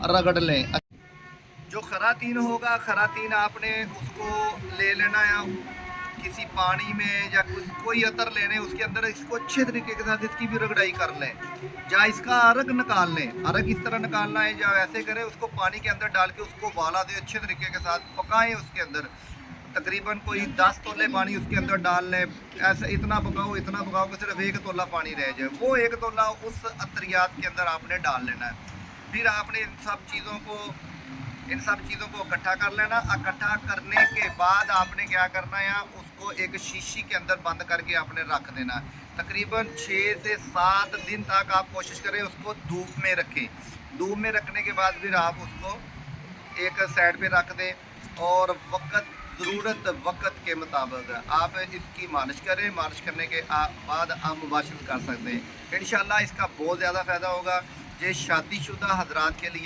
रगड़ लें। जो खरातीन होगा, खरातीन आपने उसको ले लेना है किसी पानी में या कुछ कोई अतर लेने, उसके अंदर इसको अच्छे तरीके के साथ इसकी भी रगड़ाई कर लें, या इसका अरग निकाल लें। अरग इस तरह निकालना है या ऐसे करें, उसको पानी के अंदर डाल के उसको उबाला दें, अच्छे तरीके के साथ पकाएं। उसके अंदर तकरीबन कोई 10 तोले पानी उसके अंदर डाल लें। ऐसे इतना पकाओ कि सिर्फ 1 तोला पानी रह जाए। वो 1 तोला उस अतरियात के अंदर आपने डाल लेना है। फिर आपने इन सब चीज़ों को इकट्ठा कर लेना। इकट्ठा करने के बाद आपने क्या करना है, उसको एक शीशी के अंदर बंद करके आपने रख देना है। तकरीबन 6 से 7 दिन तक आप कोशिश करें उसको धूप में रखें। धूप में रखने के बाद फिर आप उसको एक साइड पे रख दें, और ज़रूरत वक़्त के मुताबिक आप इसकी मालिश करें। मालिश करने के बाद आप मुबाशरत कर सकते हैं। इंशाअल्लाह इसका बहुत ज़्यादा फ़ायदा होगा। ये शादीशुदा हज़रात के लिए